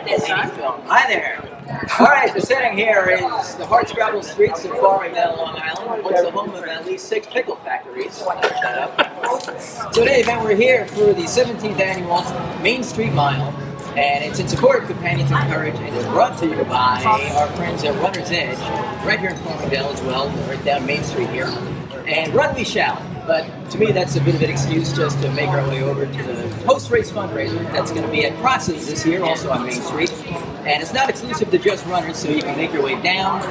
Hi there. All right, the setting here is the hardscrabble streets of Farmingdale, Long Island, once the home of at least 6 pickle factories. So in any event, we're here for the 17th annual Main Street Mile, and it's in support of Companions in Courage, and it's brought to you by our friends at Runner's Edge, right here in Farmingdale as well, right down Main Street here. And run we shall. But to me, that's a bit of an excuse just to make our way over to the post-race fundraiser that's going to be at Cross's this year, also on Main Street. And it's not exclusive to just runners, so you can make your way down,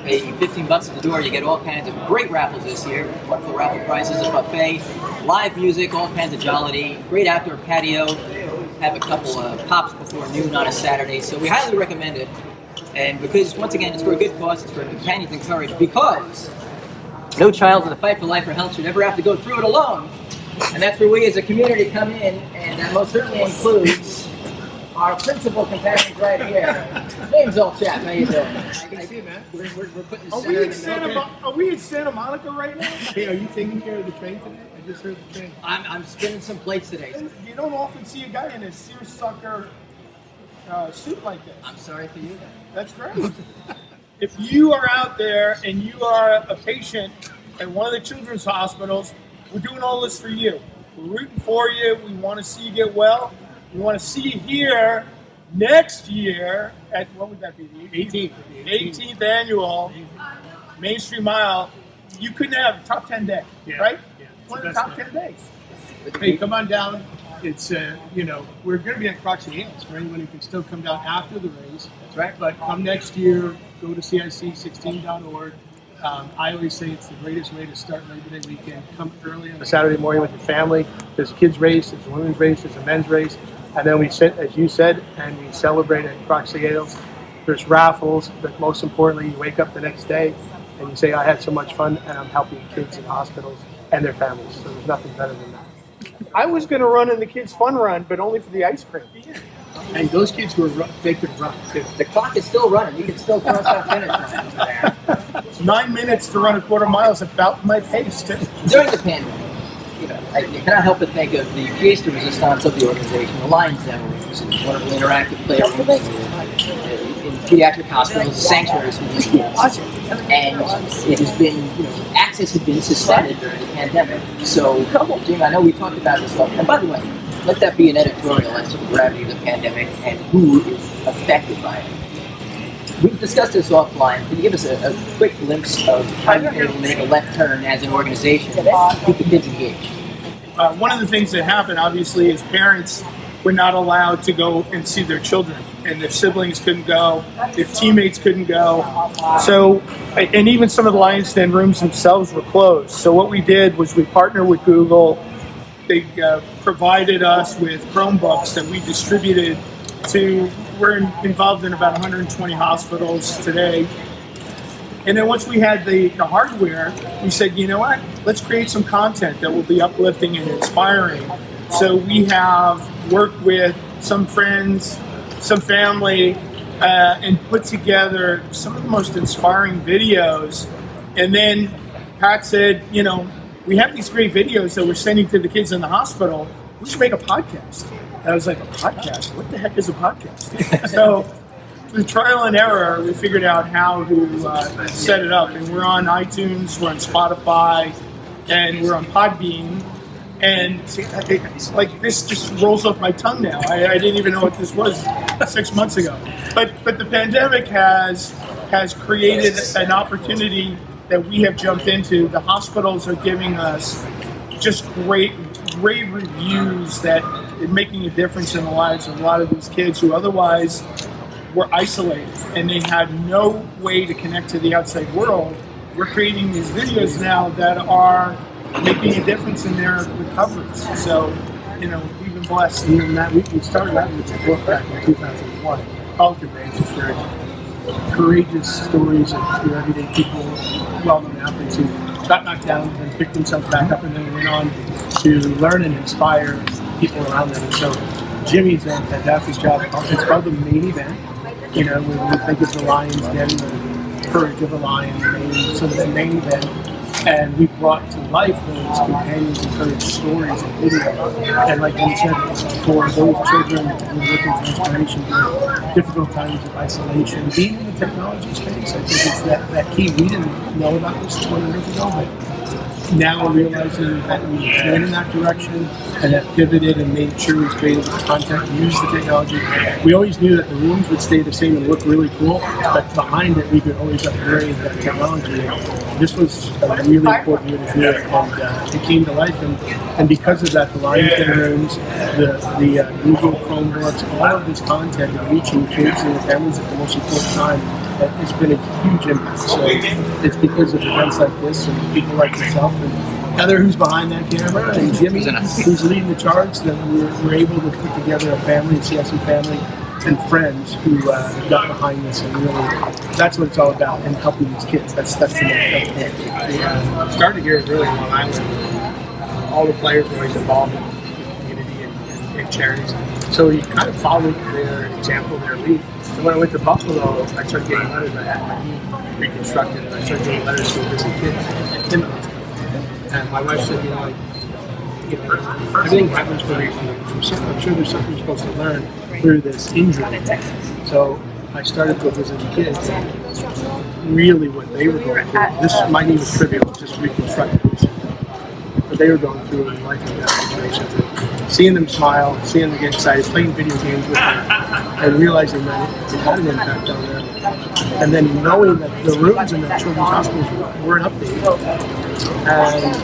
pay $15 at the door. You get all kinds of great raffles this year, wonderful raffle prizes, a buffet, live music, all kinds of jollity, great outdoor patio, have a couple of pops before noon on a Saturday. So we highly recommend it. And because, once again, it's for a good cause, it's for Companions in Courage, because no child in the fight for life or health should ever have to go through it alone. And that's where we as a community come in, and that most certainly includes our principal companions right here. Name's old chap, how you doing? I see, man. We're putting Are we in Santa Monica right now? Hey, are you taking care of the train today? I just heard the train. I'm spinning some plates today. You don't often see a guy in a seersucker suit like this. I'm sorry for you. That's great. If you are out there and you are a patient at one of the children's hospitals, we're doing all this for you. We're rooting for you. We want to see you get well. We want to see you here next year at, what would that be? The 18th annual Main Street Mile. You couldn't have a top 10 day, right? Yeah, one of the top 10 days. Hey, come on down. It's, we're going to be at Crocs and Ales for anyone who can still come down after the race. That's right. But come next year, go to CIC16.org. I always say it's the greatest way to start Labor Day weekend. Come early on a Saturday morning with your family. There's a kids race, there's a women's race, there's a men's race. And then we sit, as you said, and we celebrate at Crocs and Ales. There's raffles, but most importantly, you wake up the next day and you say, I had so much fun and I'm helping kids in hospitals and their families. So there's nothing better than that. I was going to run in the kids' fun run, but only for the ice cream. And those kids they could run too. The clock is still running. You can still cross that finish line over there. 9 minutes to run a quarter mile is about my pace. During the pandemic, I cannot help but think of the pièce de resistance of the organization, the Lions Den rooms, and wonderful interactive playrooms in pediatric hospitals, sanctuaries for these kids. And it has been, access has been suspended during the pandemic. So, Jim, I know we talked about this stuff. And by the way, let that be an editorial as to the gravity of the pandemic and who is affected by it. We've discussed this offline. Can you give us a quick glimpse of how you're able to make a left turn as an organization to keep the kids engaged? One of the things that happened, obviously, is parents were not allowed to go and see their children, and their siblings couldn't go, their teammates couldn't go. So, and even some of the Lions Den rooms themselves were closed. So what we did was we partnered with Google. They provided us with Chromebooks that we distributed to. We're involved in about 120 hospitals today. And then once we had the hardware, we said, you know what, let's create some content that will be uplifting and inspiring. So we have worked with some friends, some family, and put together some of the most inspiring videos. And then Pat said, we have these great videos that we're sending to the kids in the hospital. We should make a podcast. And I was like, a podcast? What the heck is a podcast? So through trial and error, we figured out how to set it up. And we're on iTunes, we're on Spotify, and we're on Podbean. And like this just rolls off my tongue now. I didn't even know what this was 6 months ago. But the pandemic has created an opportunity that we have jumped into. The hospitals are giving us just great reviews that are making a difference in the lives of a lot of these kids who otherwise were isolated and they had no way to connect to the outside world. We're creating these videos now that are making a difference in their recoveries. So, we've been blessed. We started out with a book back in 2001, called Courageous, where courageous stories of everyday people, well-known athletes who got knocked down and picked themselves back up and then went on to learn and inspire people around them. And so Jimmy's done a fantastic job. It's called The Main Event. When we think of the Lions Den, the courage of the Lion, so the main event. And we brought to life those companions encouraged stories and video. And like you said, for those children who are looking for inspiration during difficult times of isolation, being in the technology space, I think it's that key. We didn't know about this 20 years ago, but now realizing that we went in that direction and have pivoted and made sure we created the content, used the technology. We always knew that the rooms would stay the same and look really cool, but behind it we could always upgrade that technology. And this was a really important year to do it, and it came to life. And because of that, the Lion King rooms, the Google Chromebooks, all of this content and reaching kids and their families at the most important time, it's been a huge impact. So it's because of events like this and people like yourself and Heather, who's behind that camera, and Jimmy, who's leading the charge, that we're able to put together a family, a CSC family, and friends who got behind this, and really, that's what it's all about, and helping these kids. That's the most important thing. Started here really on Long Island. All the players were always involved in the community and charities. So you kind of followed their example, their lead. And when I went to Buffalo, I started getting letters. I had my knee reconstructed, and I started getting letters to visit kids in the hospital. And my wife said, everything happens for a reason. I'm sure there's something you're supposed to learn through this injury. So I started to visit the kids, and really what they were going through. My knee was trivial, just reconstructed. But they were going through life and death situations. And seeing them smile, seeing them get excited, playing video games with them, and realizing that it had an impact on them. And then knowing that the rooms in the children's hospitals weren't updated. And,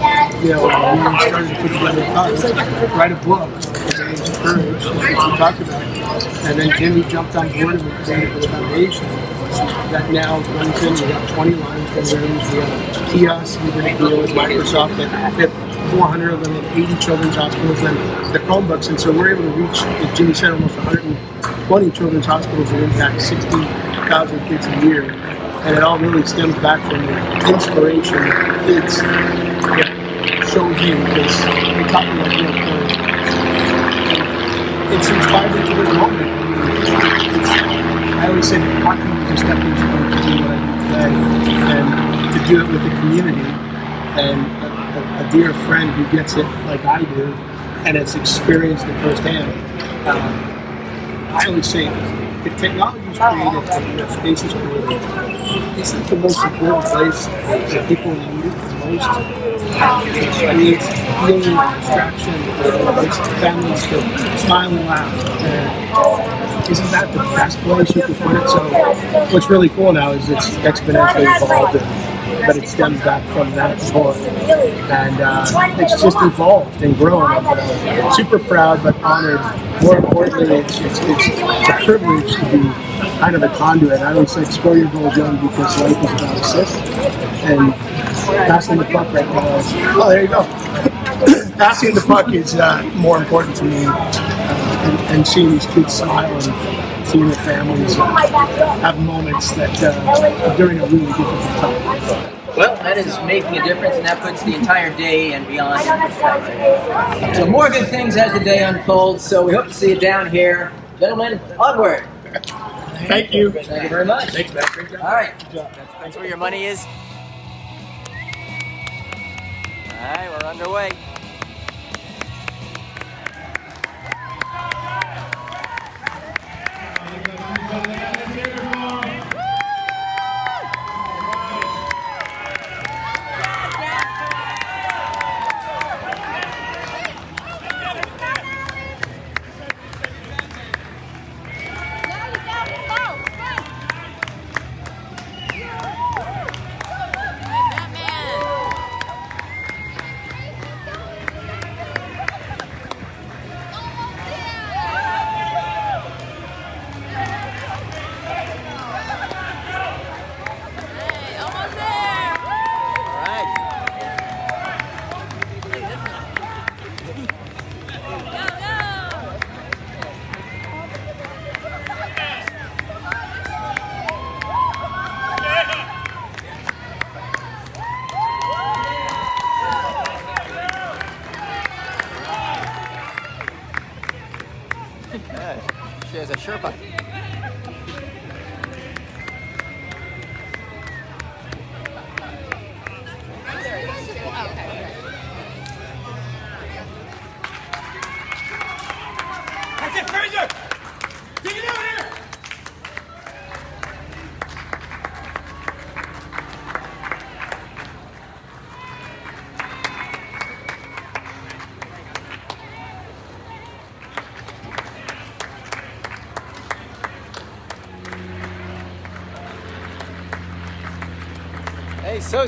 we started to put together a thought, write a book, Courage, which we talked about. And then Jimmy jumped on board and we created this foundation that now runs in. We have 20 lines in rooms, we have kiosks, we did a deal with Microsoft that we have 400 of them in 80 children's hospitals, and the Chromebooks. And so we're able to reach, as Jimmy said, almost 120 children's hospitals that impact 60,000 kids a year. And it all really stems back from the inspiration that the kids showed me, because they taught me that real courage. It's inspired me to this moment. I always say, how can you just step into something to do what I do today, and to do it with the community, and a dear friend who gets it like I do, and has experienced it firsthand. I always say, if technology is created and the space is created, isn't the most important place that people need it the most? It needs healing, distraction, it's families to smile and laugh. And isn't that the best place you can put it? So what's really cool now is it's exponentially evolved, but it stems back from that point. And it's just evolved and grown. I'm super proud but honored. More importantly, it's a privilege to be kind of a conduit. I always say score your goals young, because life is about assists. And passing the puck right now is, oh, there you go. Passing the puck is more important to me, and seeing these kids smile and seeing their families have moments that during a really difficult time. Well, that is making a difference, and that puts the entire day and beyond in perspective. So more good things as the day unfolds, so we hope to see you down here. Gentlemen, onward. Thank you. Thank you very much. Thanks, Matt. Great job. All right. That's where your money is. All right, we're underway. She has a Sherpa. That's it, Fraser! Dig it out here! Hey, so.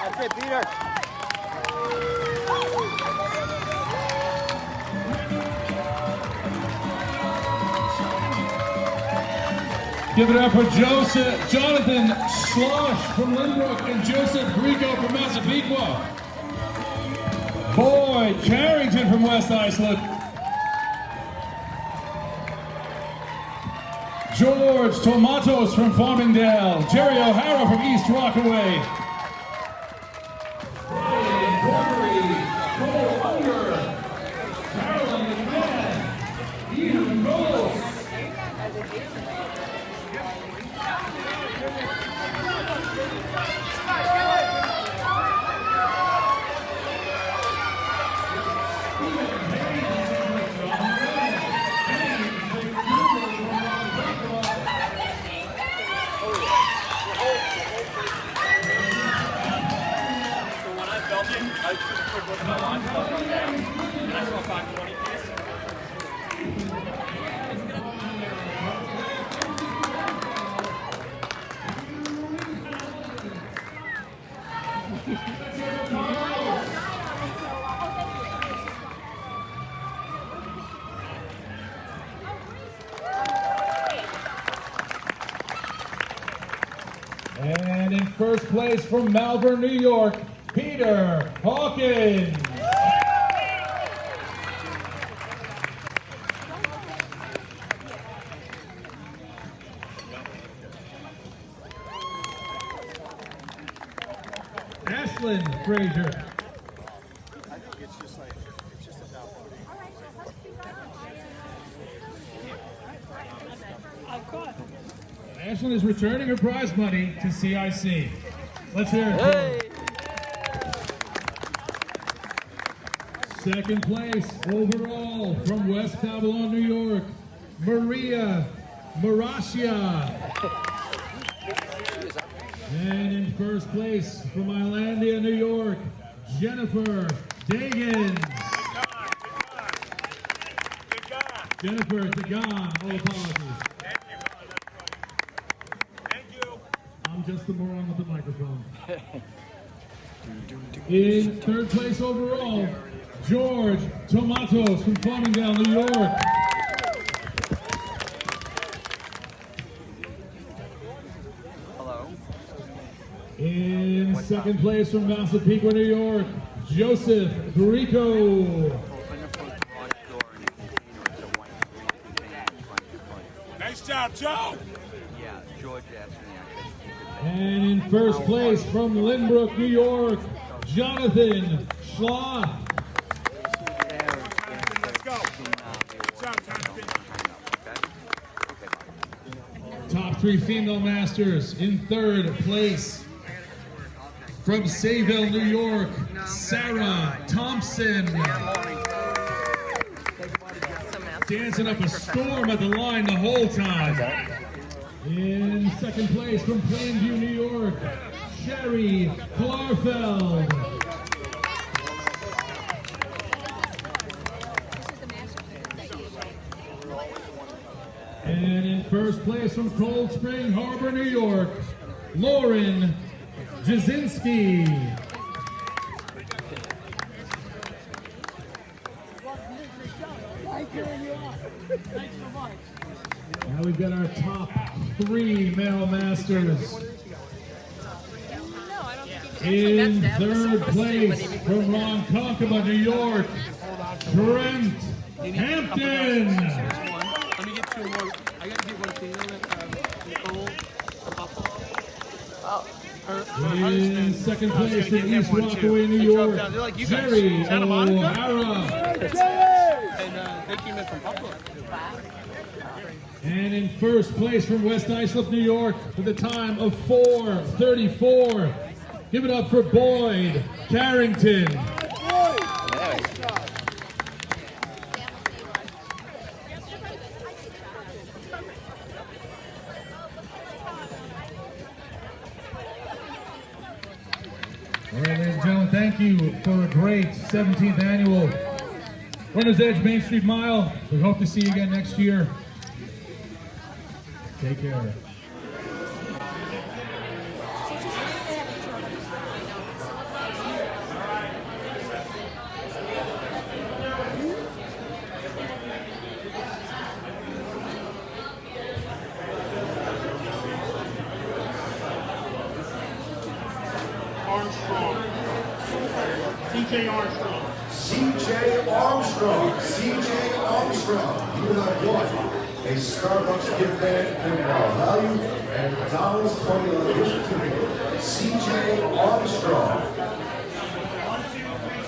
That's it, Peter. Give it up for Jonathan Schloss from Lynbrook and Joseph Grieco from Massapequa. Boyd Carrington from West Islip. George Tomatos from Farmingdale. Jerry O'Hara from East Rockaway. Brian Corkery, Cole Unger, Carolyn McMahon, Ian Rose. I just put one of my lines up on there, and I saw a 520 piece. And in first place from Malvern, New York, Peter Hawkins. Ashlyn Frazier. Ashlyn is returning her prize money to CIC. Let's hear it. Hey. Second place overall from West Babylon, New York, Maria Marashia. And in first place from Islandia, New York, Jennifer Dagan. Jennifer Dagan, all apologies. I'm just the moron with the microphone. In third place overall, George Tomatos from Farmingdale, New York. Hello. In second place from Massapequa, New York, Joseph Grieco. Nice job, Joe! Yeah, George asked me. And in first place from Lynbrook, New York, Jonathan Schloss. Let's go. Good job, Jonathan. Top three female masters. In third place from Sayville, New York, Sarah Thompson. Dancing up a storm at the line the whole time. In second place from Plainview, New York, Sherry Klarfeld. And in first place from Cold Spring Harbor, New York, Lauren Jasinski. Now we've got our top three male masters. In third place from Ronkonkoma, New York, Trent Hampton. Let me get two more. I gotta get one to Nicole from Buffalo. In second place in East Rockaway, New York, Jerry O'Hara. And they came in from Buffalo. And in first place from West Islip, New York, with a time of 4:34. Give it up for Boyd Carrington. All right, ladies and gentlemen, thank you for a great 17th annual Runner's Edge Main Street Mile. We hope to see you again next year. Take care. Armstrong. CJ Armstrong. CJ Armstrong. CJ Armstrong. You have won a Starbucks gift bag from Value and McDonald's 2011 gift certificate. CJ Armstrong. 1, 2, 3,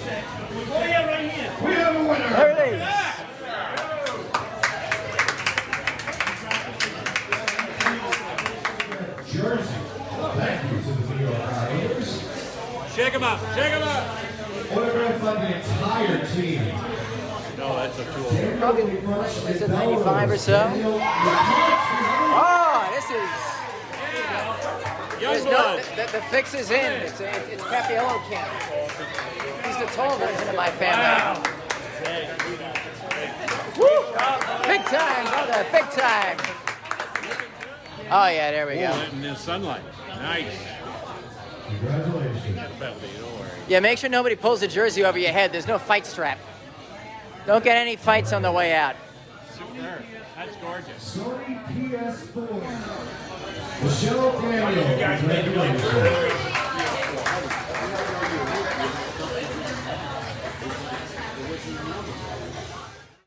6. Oh yeah, right here. We have a winner. There it is. Jersey. Thank you to the New York Islanders. Shake him up. Shake him up. Autographed by the entire team. No, that's a tool. Probably, is it 95 or so? Oh, this is... Young There's no, blood. the fix is in. It's Capiello Camp. He's the tall version of my family. Woo! Big time, brother. Big time. Oh, yeah, there we go. In the sunlight. Nice. Congratulations. Penalty, don't worry. Yeah, make sure nobody pulls the jersey over your head. There's no fight strap. Don't get any fights on the way out. Superb. That's gorgeous. Sony PS4. Michelle Daniel. Congratulations.